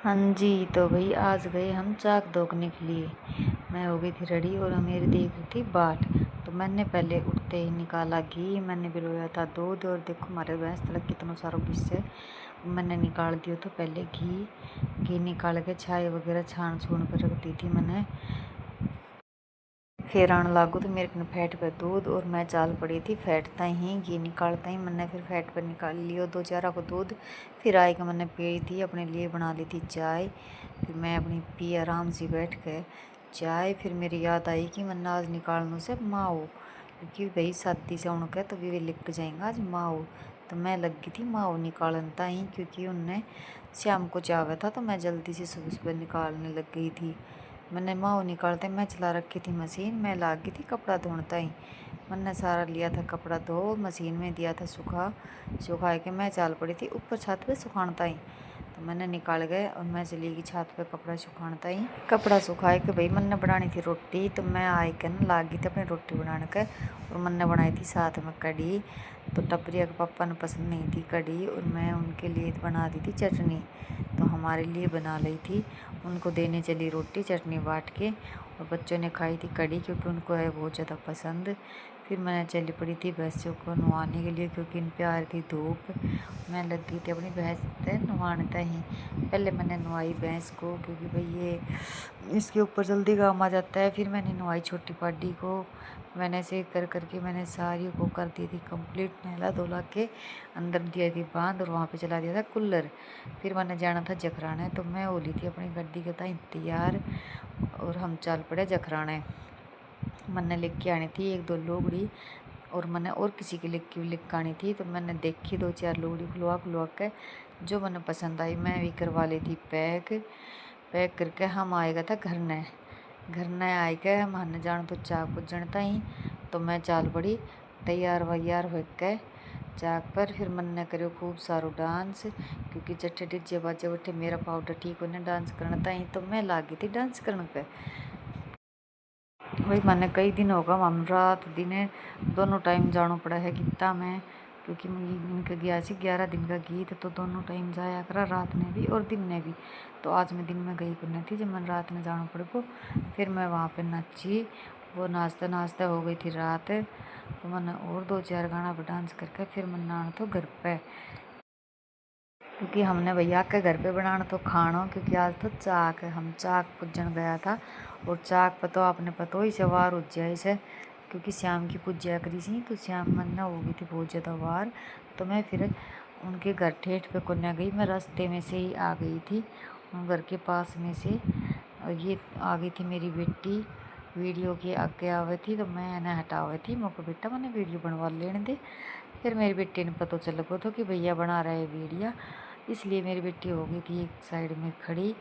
हाँ जी, तो भाई आज गए हम चाक दौगने के लिए। मैं हो गई थी रेडी और मेरी देख रही थी बाट। तो मैंने पहले उठते ही निकाला घी, मैंने भिगोया था दूध और देखो हमारे भैंस तलक कितना सारा गुस्से मैंने निकाल दिया। तो पहले घी निकाल के छाई वगैरह छान छून कर रख दी थी मैंने। फिर आने लागू तो मेरे को फैट पर दूध और मैं चाल पड़ी थी फैटता ही घी निकालता ही मैंने फिर फैट पर निकाल लिया 2 चार को दूध। फिर आई के मैंने पी थी अपने लिए बना ली थी चाय। फिर मैं अपनी पी आराम से बैठ के चाय। फिर मेरी याद आई कि मैंने आज निकालने से माओ, क्योंकि भाई शादी से उनके तो भी लिख जाएंगे आज माओ। तो मैं लगी थी माओ निकालता ही, क्योंकि उनने शाम को चावा था तो मैं जल्दी से सुबह सुबह निकालने लग गई थी। मैंने माओ निकालते मैं चला रखी थी मशीन, मैं लाग गई थी कपड़ा धोता ही। मैंने सारा लिया था कपड़ा धो मशीन में दिया था सुखा के मैं चाल पड़ी थी ऊपर छत पे सुखाता ही। तो मैंने निकाल गए और मैं चली गई छत पे कपड़ा सुखाता ही। कपड़ा सुखाए के भाई मैंने बनानी थी रोटी, तो मैं आई के ना लाग गई थी अपनी रोटी बनाने के। और मैंने बनाई थी साथ में कढ़ी। तो टपरिया के पापा ने पसंद नहीं थी कढ़ी और मैं उनके लिए बना दी थी चटनी। तो हमारे लिए बना ली थी, उनको देने चली रोटी चटनी बांट के। और बच्चों ने खाई थी कढ़ी क्योंकि उनको है बहुत ज़्यादा पसंद। फिर मैंने चली पड़ी थी भैंसों को नहवाने के लिए, क्योंकि इन पे आ रही थी धूप। मैं लग गई थी अपनी भैंस से नहवाने ही। पहले मैंने नहवाई भैंस को, क्योंकि भाई ये इसके ऊपर जल्दी काम आ जाता है। फिर मैंने नहवाई छोटी पाडी को। मैंने से कर करके मैंने सारी को कर दी थी कंप्लीट, नहला धोला के अंदर दिया थी बांध और वहाँ पे चला दिया था कूलर। फिर मैंने जाना था जखराने, तो मैं होली थी अपनी गड्डी के ताई तैयार और हम चल पड़े जखराने। मैंने लिख के आनी थी 1-2 लोगड़ी और मैंने और किसी की लिख के आनी थी। तो मैंने देखी 2-4 लोगड़ी खुलवा के जो मैंने पसंद आई मैं भी करवा ली थी पैक करके। हम आएगा था घर न आए के हम हन जान तो चाक पुजनता ही। तो मैं चाल पड़ी तैयार वैयार हो के चाक पर। फिर मैंने करो खूब सारो डांस, क्योंकि जट्ठे डीजे बाजे उठे मेरा पाउडर ठीक होने डांस करना था ही। तो मैं लागी थी डांस करने पे। भाई मैंने कई दिन होगा हम रात दिन दोनों टाइम जाना पड़ा है गीता में, क्योंकि इनका गया सी 11 दिन का गीत। तो दोनों टाइम जाया करा, रात में भी और दिन में भी। तो आज मैं दिन में गई करनी थी जब मैं रात में जाना पड़े को। फिर मैं वहाँ पे नाची, वो नाचते नाचते हो गई थी रात। तो मैंने और 2-4 गाना पर डांस करके फिर मैंने आना तो घर पे, क्योंकि हमने भैया के घर पे बनाना तो खाना, क्योंकि आज तो हम चाक पूजन गया था। और चाक पर तो आपने पता ही से वार उठ जाए से, क्योंकि श्याम की पूजा करी सी। तो श्याम मन्ना हो गई थी बहुत ज़्यादा वार। तो मैं फिर उनके घर ठेठ पे कोन्या गई, मैं रास्ते में से ही आ गई थी उन घर के पास में से। और ये आ गई थी मेरी बेटी वीडियो के आगे आवे थी, तो मैं इन्हें हटावे थी। मौका बेटा मैंने वीडियो बनवा लेने दे। फिर मेरी बेटी ने पता चल गया था कि भैया बना रहे वीडियो, इसलिए मेरी बेटी हो गई थी एक साइड में खड़ी।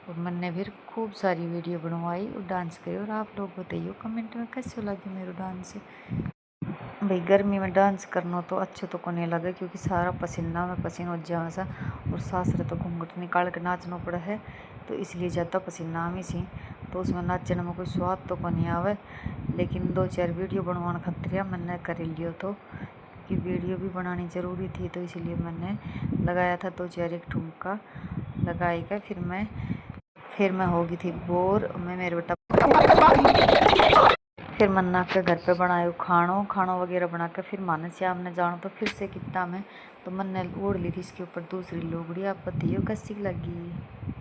और मैंने फिर खूब सारी वीडियो बनवाई और डांस करे। और आप लोग बताइए कमेंट में कैसे लगे मेरा डांस। भाई गर्मी में डांस करना तो अच्छे तो को नहीं लगे, क्योंकि सारा पसीना में पसीना हो जाए सा। और सासरे तो घूंघट निकाल के नाचना पड़ा है, तो इसलिए ज़्यादा पसीना में सी। तो उसमें नाचने में कोई स्वाद तो को नहीं आवे। लेकिन 2-4 वीडियो बनवाने खातिर मैंने कर लियो तो, कि वीडियो भी बनानी ज़रूरी थी। तो इसलिए मैंने लगाया था 2-4 एक ठुमका लगाई का। फिर मैं हो गई थी बोर। मैं मेरे बेटा फिर मन्ना के घर पे बनायो खानो वगैरह बना के फिर माने श्याम ने जानो तो फिर से कितना में। तो मैंने ओढ़ ली थी इसके ऊपर दूसरी लोगड़ी। आप बताइए कैसी लगी।